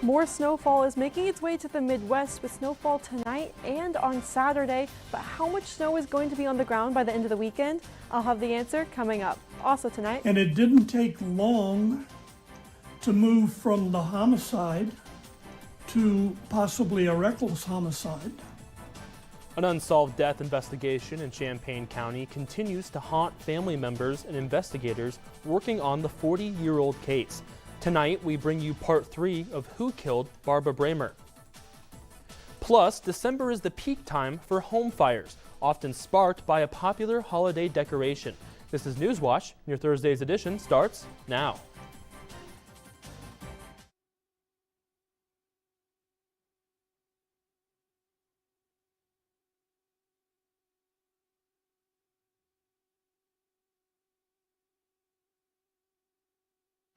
More snowfall is making its way to the Midwest with snowfall tonight and on Saturday. But how much snow is going to be on the ground by the end of the weekend? I'll have the answer coming up. Also tonight. And it didn't take long to move from the homicide to possibly a reckless homicide. An unsolved death investigation in Champaign County continues to haunt family members and investigators working on the 40-year-old case. Tonight, we bring you part 3 of Who Killed Barbara Bramer. Plus, December is the peak time for home fires, often sparked by a popular holiday decoration. This is Newswatch. Your Thursday's edition starts now.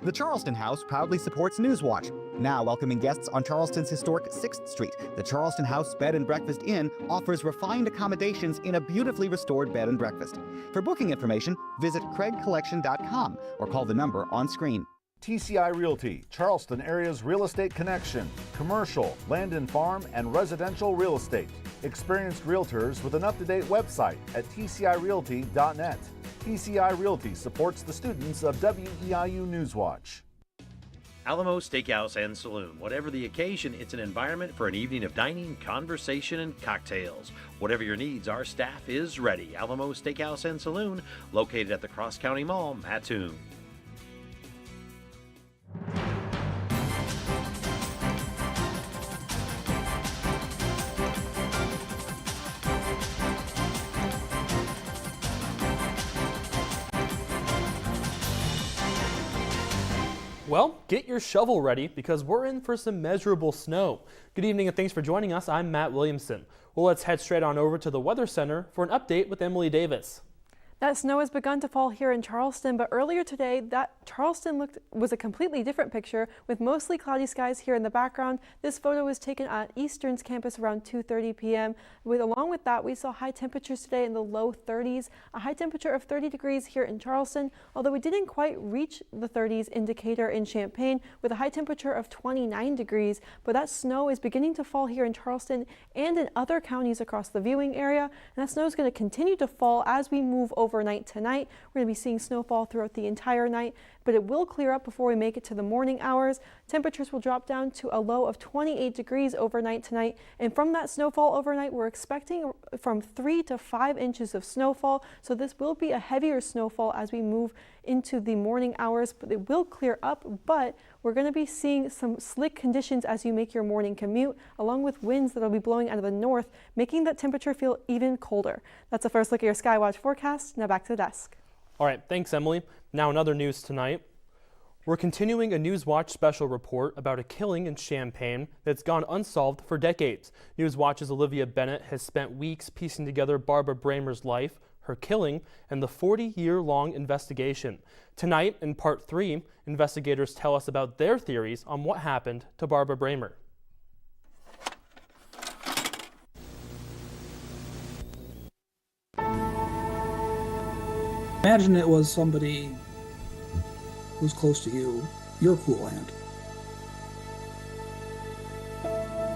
The Charleston House proudly supports Newswatch. Now welcoming guests on Charleston's historic 6th Street, the Charleston House Bed and Breakfast Inn offers refined accommodations in a beautifully restored bed and breakfast. For booking information, visit craigcollection.com or call the number on screen. TCI Realty, Charleston area's real estate connection, commercial, land and farm, and residential real estate. Experienced realtors with an up-to-date website at tcirealty.net. TCI Realty supports the students of WEIU Newswatch. Alamo Steakhouse and Saloon. Whatever the occasion, it's an environment for an evening of dining, conversation, and cocktails. Whatever your needs, our staff is ready. Alamo Steakhouse and Saloon, located at the Cross County Mall, Mattoon. Well, get your shovel ready because we're in for some measurable snow. Good evening and thanks for joining us. I'm Matt Williamson. Well, let's head straight on over to the Weather Center for an update with Emily Davis. That snow has begun to fall here in Charleston, but earlier today, that Charleston was a completely different picture with mostly cloudy skies here in the background. This photo was taken at Eastern's campus around 2:30 p.m. Along with that, we saw high temperatures today in the low 30s, a high temperature of 30 degrees here in Charleston, although we didn't quite reach the 30s indicator in Champaign with a high temperature of 29 degrees. But that snow is beginning to fall here in Charleston and in other counties across the viewing area, and that snow is going to continue to fall as we move overnight tonight. We're going to be seeing snowfall throughout the entire night, but it will clear up before we make it to the morning hours. Temperatures will drop down to a low of 28 degrees overnight tonight, and from that snowfall overnight, we're expecting from 3 to 5 inches of snowfall. So this will be a heavier snowfall as we move into the morning hours, but it will clear up. But we're going to be seeing some slick conditions as you make your morning commute, along with winds that will be blowing out of the north, making that temperature feel even colder. That's a first look at your Skywatch forecast. Now back to the desk. All right, thanks, Emily. Now in other news tonight, we're continuing a Newswatch special report about a killing in Champaign that's gone unsolved for decades. Newswatch's Olivia Bennett has spent weeks piecing together Barbara Bramer's life, her killing, and the 40-year-long investigation. Tonight, in part 3, investigators tell us about their theories on what happened to Barbara Bramer. Imagine it was somebody who's close to you, your cool aunt.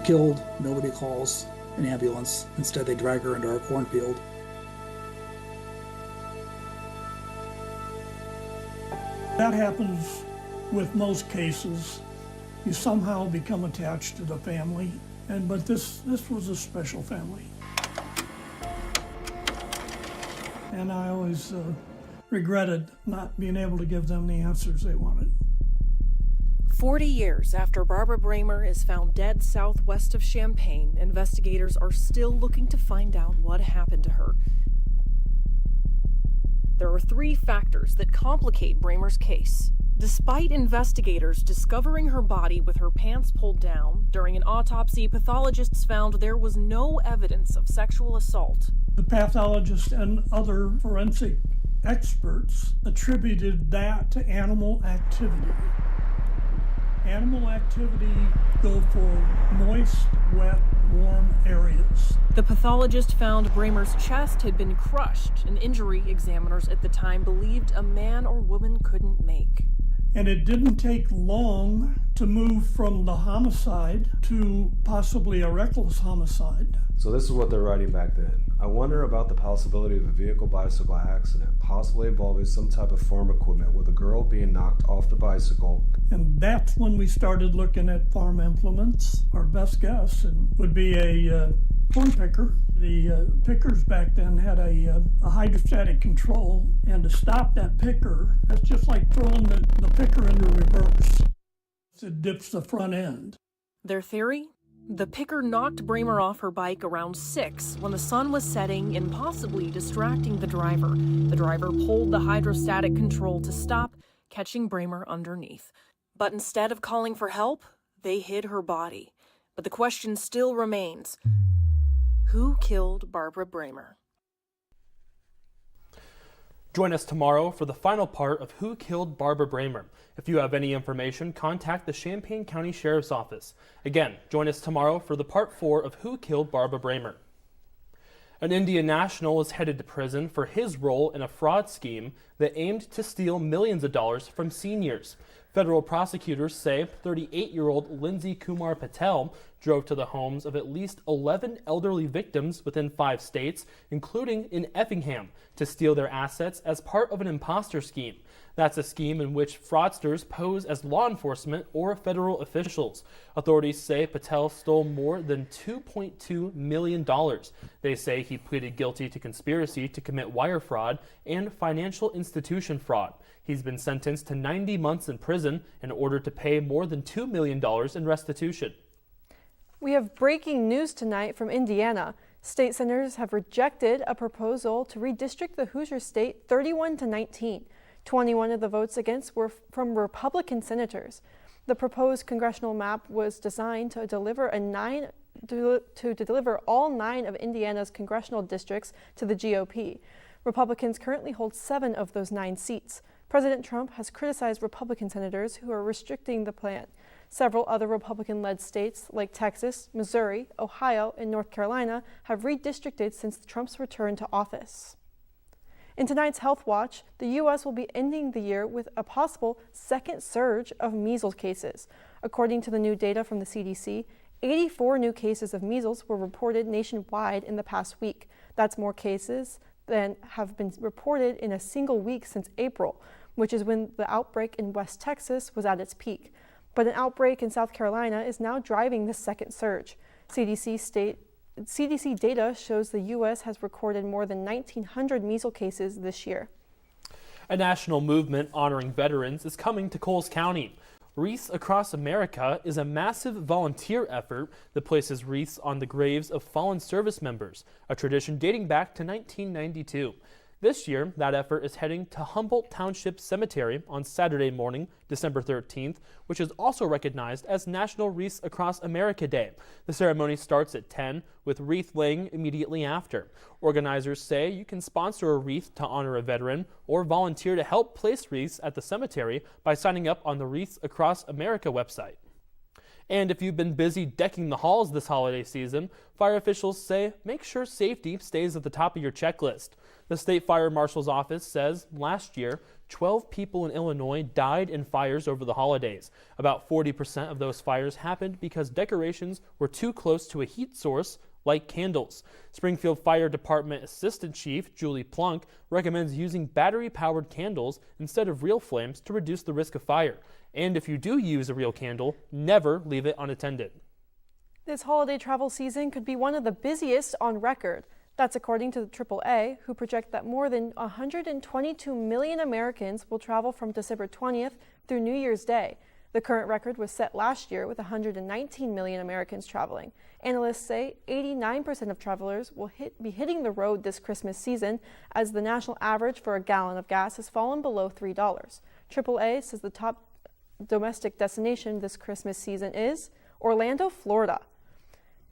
Killed, nobody calls an ambulance. Instead, they drag her into our cornfield. That happens with most cases. You somehow become attached to the family, but this was a special family. And I always regretted not being able to give them the answers they wanted. 40 years after Barbara Bramer is found dead southwest of Champaign, investigators are still looking to find out what happened to her. There are 3 factors that complicate Bramer's case. Despite investigators discovering her body with her pants pulled down, during an autopsy, pathologists found there was no evidence of sexual assault. The pathologist and other forensic experts attributed that to animal activity. Animal activity go for moist, wet, warm areas. The pathologist found Bramer's chest had been crushed, an injury examiners at the time believed a man or woman couldn't make. And it didn't take long to move from the homicide to possibly a reckless homicide. So this is what they're writing back then. I wonder about the possibility of a vehicle-bicycle accident, possibly involving some type of farm equipment with a girl being knocked off the bicycle. And that's when we started looking at farm implements. Our best guess would be a corn picker. The pickers back then had a hydrostatic control, and to stop that picker, that's just like throwing the picker into reverse. It dips the front end. Their theory? The picker knocked Bramer off her bike around 6 when the sun was setting and possibly distracting the driver. The driver pulled the hydrostatic control to stop, catching Bramer underneath. But instead of calling for help, they hid her body. But the question still remains, who killed Barbara Bramer? Join us tomorrow for the final part of Who Killed Barbara Bramer. If you have any information, contact the Champaign County Sheriff's Office. Again, join us tomorrow for the part 4 of Who Killed Barbara Bramer. An Indian national is headed to prison for his role in a fraud scheme that aimed to steal millions of dollars from seniors. Federal prosecutors say 38-year-old Lindsay Kumar Patel drove to the homes of at least 11 elderly victims within 5 states, including in Effingham, to steal their assets as part of an imposter scheme. That's a scheme in which fraudsters pose as law enforcement or federal officials. Authorities say Patel stole more than $2.2 million. They say he pleaded guilty to conspiracy to commit wire fraud and financial institution fraud. He's been sentenced to 90 months in prison in order to pay more than $2 million in restitution. We have breaking news tonight from Indiana. State senators have rejected a proposal to redistrict the Hoosier state 31-19. 21 of the votes against were from Republican senators. The proposed congressional map was designed to deliver all 9 of Indiana's congressional districts to the GOP. Republicans currently hold 7 of those 9 seats. President Trump has criticized Republican senators who are restricting the plan. Several other Republican-led states like Texas, Missouri, Ohio, and North Carolina have redistricted since Trump's return to office. In tonight's Health Watch, the U.S. will be ending the year with a possible second surge of measles cases. According to the new data from the CDC, 84 new cases of measles were reported nationwide in the past week. That's more cases than have been reported in a single week since April, which is when the outbreak in West Texas was at its peak. But an outbreak in South Carolina is now driving the second surge. CDC data shows the U.S. has recorded more than 1,900 measles cases this year. A national movement honoring veterans is coming to Coles County. Wreaths Across America is a massive volunteer effort that places wreaths on the graves of fallen service members, a tradition dating back to 1992. This year, that effort is heading to Humboldt Township Cemetery on Saturday morning, December 13th, which is also recognized as National Wreaths Across America Day. The ceremony starts at 10, with wreath laying immediately after. Organizers say you can sponsor a wreath to honor a veteran or volunteer to help place wreaths at the cemetery by signing up on the Wreaths Across America website. And if you've been busy decking the halls this holiday season, fire officials say make sure safety stays at the top of your checklist. The State Fire Marshal's Office says last year, 12 people in Illinois died in fires over the holidays. About 40% of those fires happened because decorations were too close to a heat source, like candles. Springfield Fire Department Assistant Chief Julie Plunk recommends using battery-powered candles instead of real flames to reduce the risk of fire. And if you do use a real candle, never leave it unattended. This holiday travel season could be one of the busiest on record. That's according to the AAA, who project that more than 122 million Americans will travel from December 20th through New Year's Day. The current record was set last year with 119 million Americans traveling. Analysts say 89% of travelers will be hitting the road this Christmas season, as the national average for a gallon of gas has fallen below $3. AAA says the top domestic destination this Christmas season is Orlando, Florida.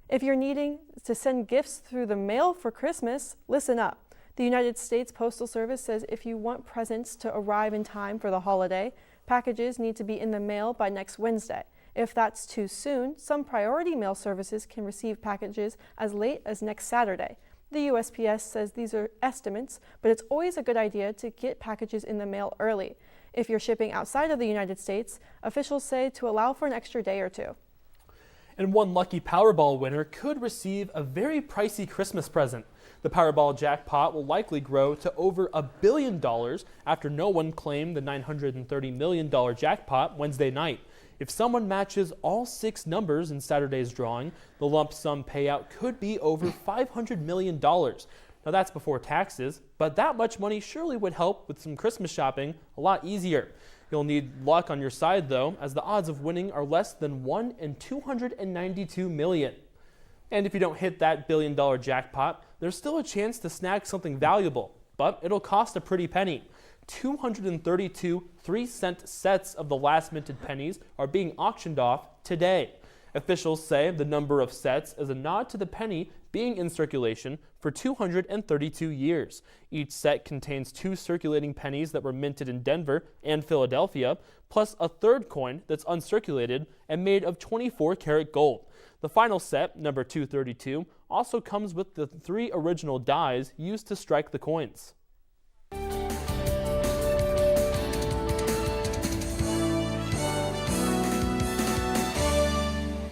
If you're needing to send gifts through the mail for Christmas, listen up. The United States Postal Service says if you want presents to arrive in time for the holiday, packages need to be in the mail by next Wednesday. If that's too soon, some priority mail services can receive packages as late as next Saturday. The USPS says these are estimates, but it's always a good idea to get packages in the mail early. If you're shipping outside of the United States, officials say to allow for an extra day or two. And one lucky Powerball winner could receive a very pricey Christmas present. The Powerball jackpot will likely grow to over $1 billion after no one claimed the $930 million jackpot Wednesday night. If someone matches all 6 numbers in Saturday's drawing, the lump sum payout could be over $500 million. Now that's before taxes, but that much money surely would help with some Christmas shopping a lot easier. You'll need luck on your side though, as the odds of winning are less than 1 in 292 million. And if you don't hit that $1 billion jackpot, there's still a chance to snag something valuable, but it'll cost a pretty penny. 232 3-cent sets of the last minted pennies are being auctioned off today. Officials say the number of sets is a nod to the penny being in circulation for 232 years. Each set contains 2 circulating pennies that were minted in Denver and Philadelphia, plus a third coin that's uncirculated and made of 24-karat gold. The final set, number 232, also comes with the 3 original dies used to strike the coins.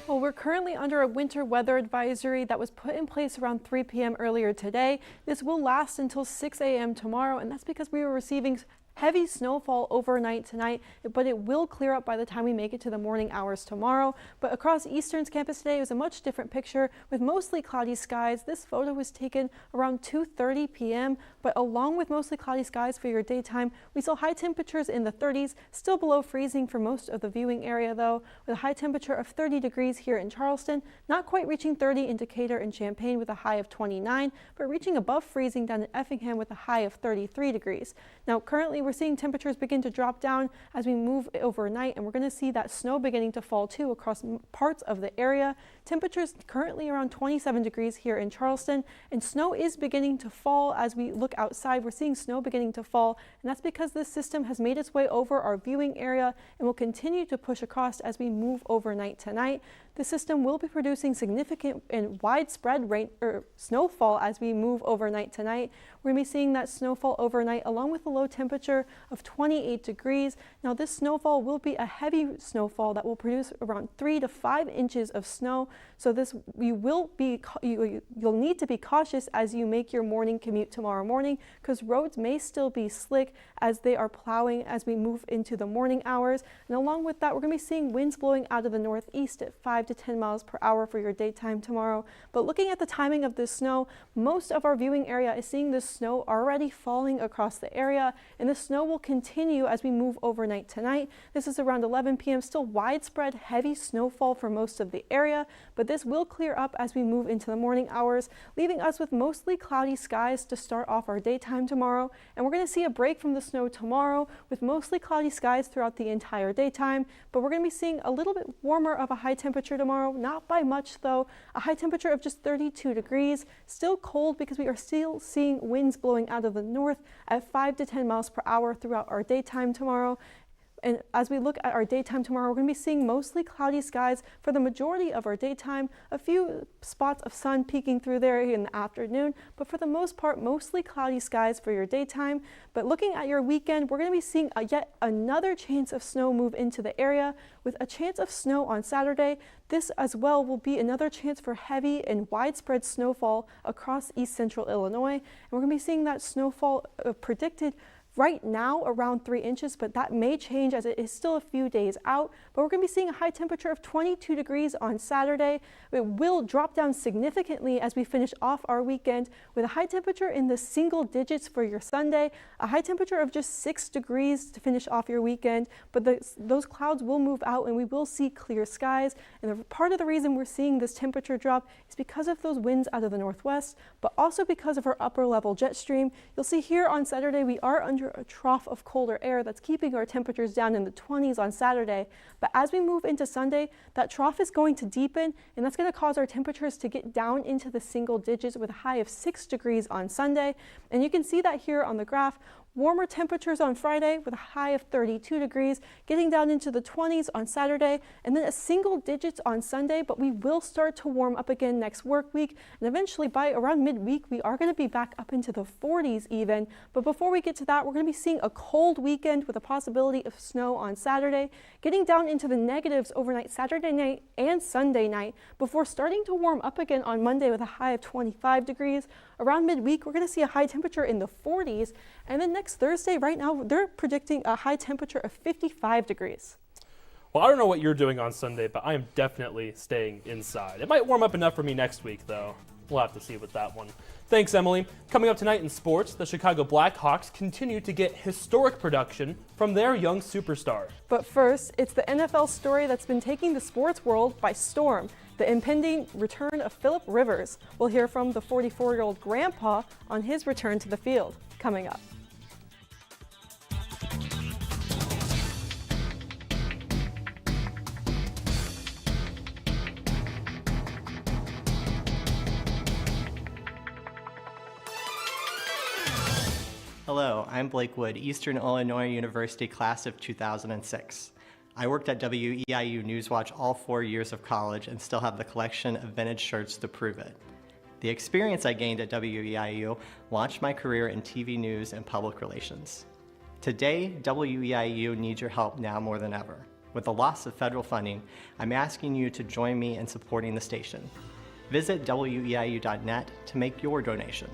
Well, we're currently under a winter weather advisory that was put in place around 3 p.m. earlier today. This will last until 6 a.m. tomorrow, and that's because we were receiving heavy snowfall overnight tonight, but it will clear up by the time we make it to the morning hours tomorrow. But across Eastern's campus today, it was a much different picture with mostly cloudy skies. This photo was taken around 2:30 p.m., but along with mostly cloudy skies for your daytime, we saw high temperatures in the 30s, still below freezing for most of the viewing area though, with a high temperature of 30 degrees here in Charleston, not quite reaching 30 in Decatur and Champaign with a high of 29, but reaching above freezing down in Effingham with a high of 33 degrees. Now currently we're seeing temperatures begin to drop down as we move overnight, and we're going to see that snow beginning to fall too across parts of the area. Temperatures currently around 27 degrees here in Charleston, and snow is beginning to fall as we look outside. We're seeing snow beginning to fall, and that's because this system has made its way over our viewing area and will continue to push across as we move overnight tonight. The system will be producing significant and widespread snowfall as we move overnight tonight. We're going to be seeing that snowfall overnight along with a low temperature of 28 degrees. Now this snowfall will be a heavy snowfall that will produce around 3 to 5 inches of snow. So you'll need to be cautious as you make your morning commute tomorrow morning, because roads may still be slick as they are plowing as we move into the morning hours. And along with that, we're going to be seeing winds blowing out of the northeast at 5 to 10 miles per hour for your daytime tomorrow. But looking at the timing of this snow, most of our viewing area is seeing this snow already falling across the area, and the snow will continue as we move overnight tonight. This is around 11 p.m. Still widespread heavy snowfall for most of the area, but this will clear up as we move into the morning hours, leaving us with mostly cloudy skies to start off our daytime tomorrow. And we're going to see a break from the snow tomorrow with mostly cloudy skies throughout the entire daytime, but we're going to be seeing a little bit warmer of a high temperature tomorrow, not by much though, a high temperature of just 32 degrees. Still cold because we are still seeing winds blowing out of the north at 5 to 10 miles per hour throughout our daytime tomorrow. And as we look at our daytime tomorrow, we're going to be seeing mostly cloudy skies for the majority of our daytime, a few spots of sun peeking through there in the afternoon, but for the most part, mostly cloudy skies for your daytime. But looking at your weekend, we're going to be seeing yet another chance of snow move into the area with a chance of snow on Saturday. This as well will be another chance for heavy and widespread snowfall across east central Illinois. And we're going to be seeing that snowfall predicted right now around 3 inches, but that may change as it is still a few days out. But we're going to be seeing a high temperature of 22 degrees on Saturday. It will drop down significantly as we finish off our weekend with a high temperature in the single digits for your Sunday, a high temperature of just 6 degrees to finish off your weekend. But those clouds will move out and we will see clear skies. And part of the reason we're seeing this temperature drop is because of those winds out of the northwest, but also because of our upper level jet stream. You'll see here on Saturday we are under a trough of colder air that's keeping our temperatures down in the 20s on Saturday. But as we move into Sunday, that trough is going to deepen, and that's going to cause our temperatures to get down into the single digits with a high of 6 degrees on Sunday. And you can see that here on the graph. Warmer temperatures on Friday with a high of 32 degrees, getting down into the 20s on Saturday, and then a single digits on Sunday, but we will start to warm up again next work week, and eventually by around midweek, we are going to be back up into the 40s even. But before we get to that, we're going to be seeing a cold weekend with a possibility of snow on Saturday, getting down into the negatives overnight Saturday night and Sunday night, before starting to warm up again on Monday with a high of 25 degrees. Around midweek, we're going to see a high temperature in the 40s, and then next Thursday, right now, they're predicting a high temperature of 55 degrees. Well, I don't know what you're doing on Sunday, but I am definitely staying inside. It might warm up enough for me next week, though. We'll have to see with that one. Thanks, Emily. Coming up tonight in sports, the Chicago Blackhawks continue to get historic production from their young superstar. But first, it's the NFL story that's been taking the sports world by storm. The impending return of Philip Rivers. We'll hear from the 44-year-old grandpa on his return to the field. Coming up. Hello, I'm Blake Wood, Eastern Illinois University class of 2006. I worked at WEIU Newswatch all 4 years of college and still have the collection of vintage shirts to prove it. The experience I gained at WEIU launched my career in TV news and public relations. Today, WEIU needs your help now more than ever. With the loss of federal funding, I'm asking you to join me in supporting the station. Visit weiu.net to make your donation.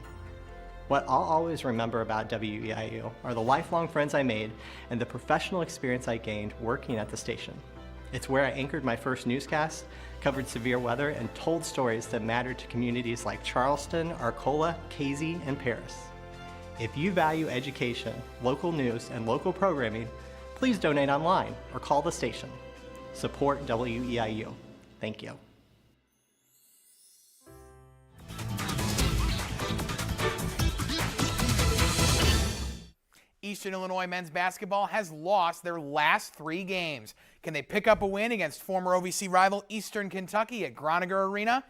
What I'll always remember about WEIU are the lifelong friends I made and the professional experience I gained working at the station. It's where I anchored my first newscast, covered severe weather, and told stories that mattered to communities like Charleston, Arcola, Casey, and Paris. If you value education, local news, and local programming, please donate online or call the station. Support WEIU. Thank you. Eastern Illinois men's basketball has lost their last 3 games. Can they pick up a win against former OVC rival Eastern Kentucky at Groninger Arena?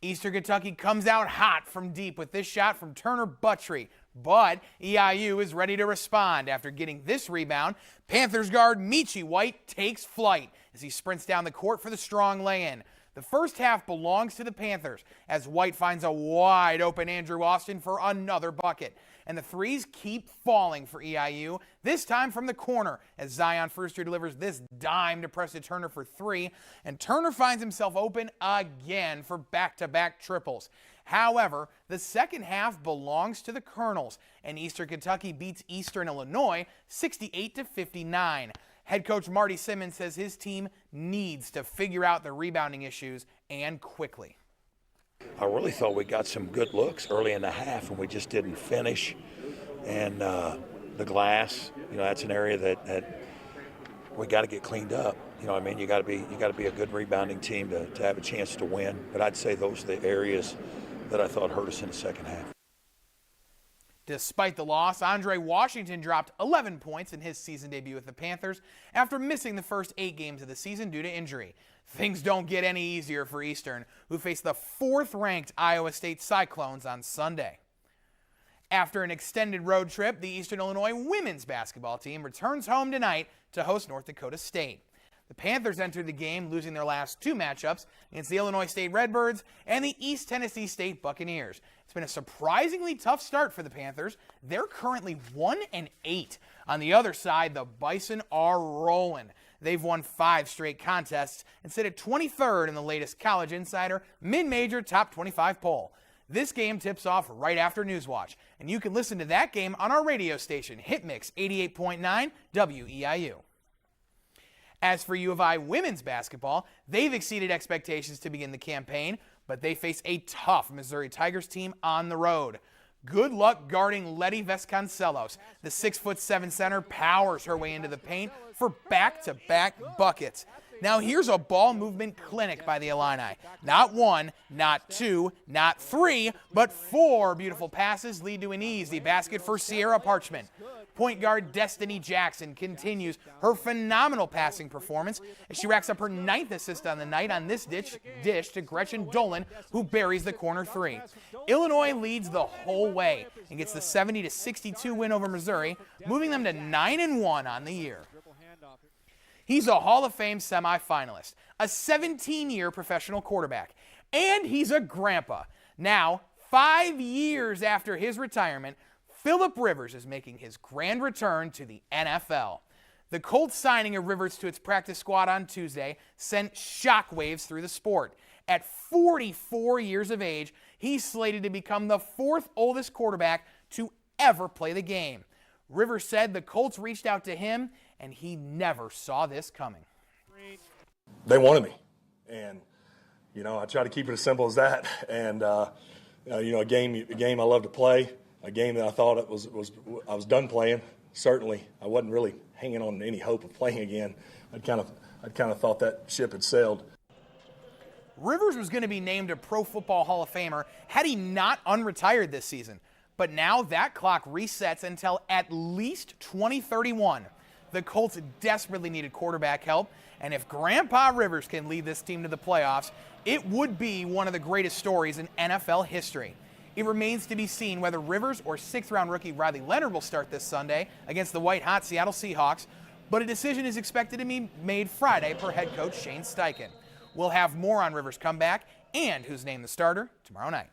Eastern Kentucky comes out hot from deep with this shot from Turner Buttry, but EIU is ready to respond after getting this rebound. Panthers guard Michi White takes flight as he sprints down the court for the strong lay-in. The first half belongs to the Panthers as White finds a wide open Andrew Austin for another bucket. And the threes keep falling for EIU, this time from the corner as Zion Firster delivers this dime to Preston Turner for 3, and Turner finds himself open again for back-to-back triples. However, the second half belongs to the Colonels, and Eastern Kentucky beats Eastern Illinois 68-59. Head coach Marty Simmons says his team needs to figure out the rebounding issues, and quickly. I really thought we got some good looks early in the half, and we just didn't finish. And the glass, that's an area that we got to get cleaned up. I mean, you got to be a good rebounding team to have a chance to win. But I'd say those are the areas that I thought hurt us in the second half. Despite the loss, Andre Washington dropped 11 points in his season debut with the Panthers after missing the first 8 games of the season due to injury. Things don't get any easier for Eastern, who face the 4th-ranked Iowa State Cyclones on Sunday. After an extended road trip, the Eastern Illinois women's basketball team returns home tonight to host North Dakota State. The Panthers entered the game losing their last 2 matchups against the Illinois State Redbirds and the East Tennessee State Buccaneers. It's been a surprisingly tough start for the Panthers. They're currently 1-8. On the other side, the Bison are rolling. They've won 5 straight contests and sit at 23rd in the latest College Insider mid-major top 25 poll. This game tips off right after Newswatch, and you can listen to that game on our radio station, Hitmix 88.9 WEIU. As for U of I women's basketball, they've exceeded expectations to begin the campaign, but they face a tough Missouri Tigers team on the road. Good luck guarding Letty Vasconcelos. The 6'7" center powers her way into the paint for back-to-back buckets. Now here's a ball movement clinic by the Illini. Not one, not two, not three, but four beautiful passes lead to an easy basket for Sierra Parchment. Point guard Destiny Jackson continues her phenomenal passing performance as she racks up her 9th assist on the night on this dish to Gretchen Dolan, who buries the corner three. Illinois leads the whole way and gets the 70-62 win over Missouri, moving them to 9-1 on the year. He's a Hall of Fame semifinalist, a 17-year professional quarterback, and he's a grandpa. Now, 5 years after his retirement, Philip Rivers is making his grand return to the NFL. The Colts signing of Rivers to its practice squad on Tuesday sent shockwaves through the sport. At 44 years of age, he's slated to become the 4th oldest quarterback to ever play the game. Rivers said the Colts reached out to him, and he never saw this coming. They wanted me, and I try to keep it as simple as that. And a game I love to play, a game that I thought I was done playing. Certainly, I wasn't really hanging on any hope of playing again. I'd kind of thought that ship had sailed. Rivers was going to be named a Pro Football Hall of Famer had he not unretired this season. But now that clock resets until at least 2031. The Colts desperately needed quarterback help, and if Grandpa Rivers can lead this team to the playoffs, it would be one of the greatest stories in NFL history. It remains to be seen whether Rivers or 6th-round rookie Riley Leonard will start this Sunday against the white-hot Seattle Seahawks, but a decision is expected to be made Friday per head coach Shane Steichen. We'll have more on Rivers' comeback and who's named the starter tomorrow night.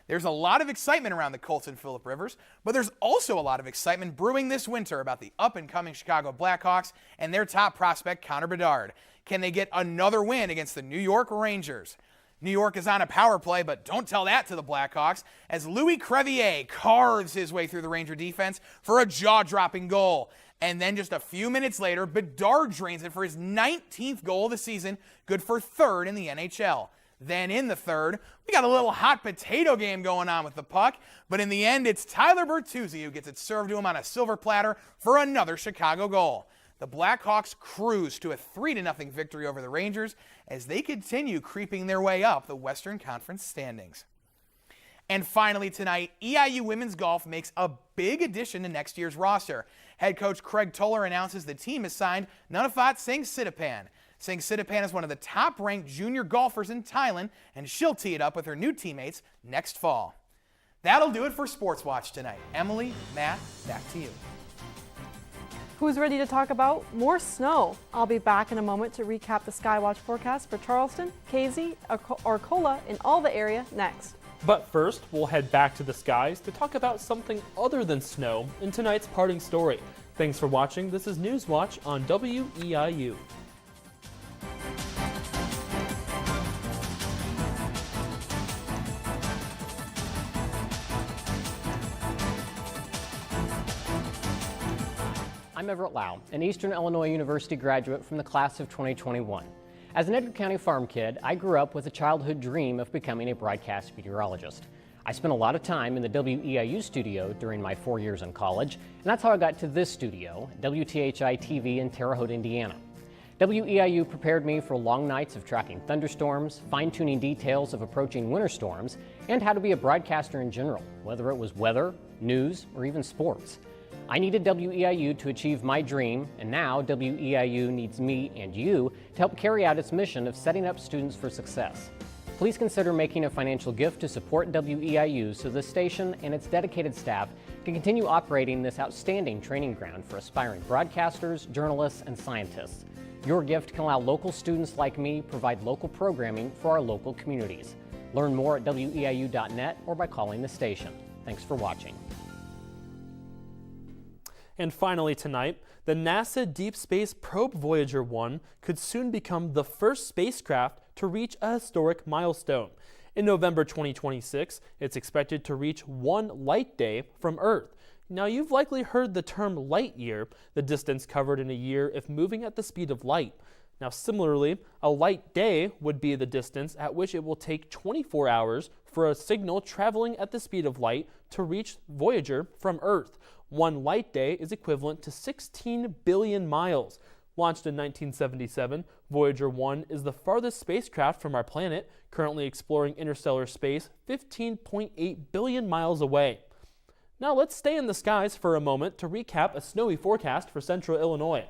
There's a lot of excitement around the Colts and Philip Rivers, but there's also a lot of excitement brewing this winter about the up-and-coming Chicago Blackhawks and their top prospect, Connor Bedard. Can they get another win against the New York Rangers? New York is on a power play, but don't tell that to the Blackhawks, as Louis Crevier carves his way through the Ranger defense for a jaw-dropping goal. And then just a few minutes later, Bedard drains it for his 19th goal of the season, good for 3rd in the NHL. Then in the 3rd, we got a little hot potato game going on with the puck, but in the end, it's Tyler Bertuzzi who gets it served to him on a silver platter for another Chicago goal. The Blackhawks cruise to a 3-0 victory over the Rangers as they continue creeping their way up the Western Conference standings. And finally tonight, EIU Women's Golf makes a big addition to next year's roster. Head coach Craig Toller announces the team has signed Nanafat Singh Sitapan. Singh Sitapan is one of the top-ranked junior golfers in Thailand, and she'll tee it up with her new teammates next fall. That'll do it for Sports Watch tonight. Emily, Matt, back to you. Who's ready to talk about more snow? I'll be back in a moment to recap the Skywatch forecast for Charleston, Casey, Arcola, and all the area next. But first, we'll head back to the skies to talk about something other than snow in tonight's parting story. Thanks for watching. This is Newswatch on WEIU. I'm Everett Lau, an Eastern Illinois University graduate from the class of 2021. As an Edgar County farm kid, I grew up with a childhood dream of becoming a broadcast meteorologist. I spent a lot of time in the WEIU studio during my 4 years in college, and that's how I got to this studio, WTHI TV in Terre Haute, Indiana. WEIU prepared me for long nights of tracking thunderstorms, fine-tuning details of approaching winter storms, and how to be a broadcaster in general, whether it was weather, news, or even sports. I needed WEIU to achieve my dream, and now WEIU needs me and you to help carry out its mission of setting up students for success. Please consider making a financial gift to support WEIU so the station and its dedicated staff can continue operating this outstanding training ground for aspiring broadcasters, journalists, and scientists. Your gift can allow local students like me provide local programming for our local communities. Learn more at weiu.net or by calling the station. Thanks for watching. And finally tonight, the NASA Deep Space Probe Voyager 1 could soon become the first spacecraft to reach a historic milestone. In November 2026, it's expected to reach 1 light day from Earth. Now, you've likely heard the term light year, the distance covered in a year if moving at the speed of light. Now, similarly, a light day would be the distance at which it will take 24 hours for a signal traveling at the speed of light to reach Voyager from Earth. 1 light day is equivalent to 16 billion miles. Launched in 1977, Voyager 1 is the farthest spacecraft from our planet, currently exploring interstellar space 15.8 billion miles away. Now let's stay in the skies for a moment to recap a snowy forecast for central Illinois.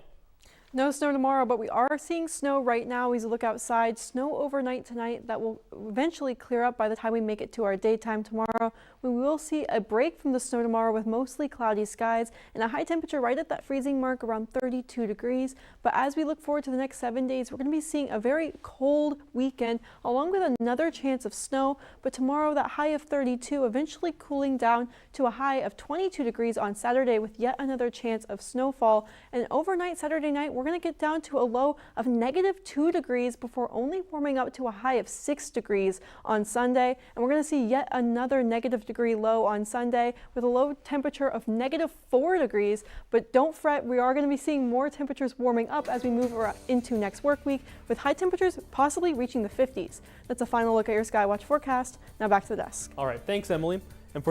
No snow tomorrow, but we are seeing snow right now as we look outside. Snow overnight tonight that will eventually clear up by the time we make it to our daytime tomorrow. We will see a break from the snow tomorrow with mostly cloudy skies and a high temperature right at that freezing mark around 32 degrees. But as we look forward to the next 7 days, we're going to be seeing a very cold weekend along with another chance of snow. But tomorrow, that high of 32 eventually cooling down to a high of 22 degrees on Saturday with yet another chance of snowfall. And overnight Saturday night, we're going to get down to a low of -2 degrees before only warming up to a high of 6 degrees on Sunday. And we're going to see yet another -degree low on Sunday with a low temperature of -4 degrees. But don't fret, we are going to be seeing more temperatures warming up as we move into next work week, with high temperatures possibly reaching the 50s. That's a final look at your Skywatch forecast. Now back to the desk. All right, thanks, Emily. And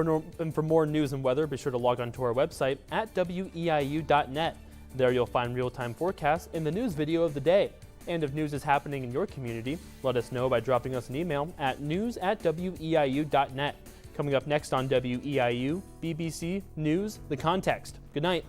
for more news and weather, be sure to log on to our website at WEIU.net. There you'll find real-time forecasts in the news video of the day. And if news is happening in your community, let us know by dropping us an email at news@WEIU.net. Coming up next on WEIU, BBC News, The Context. Good night.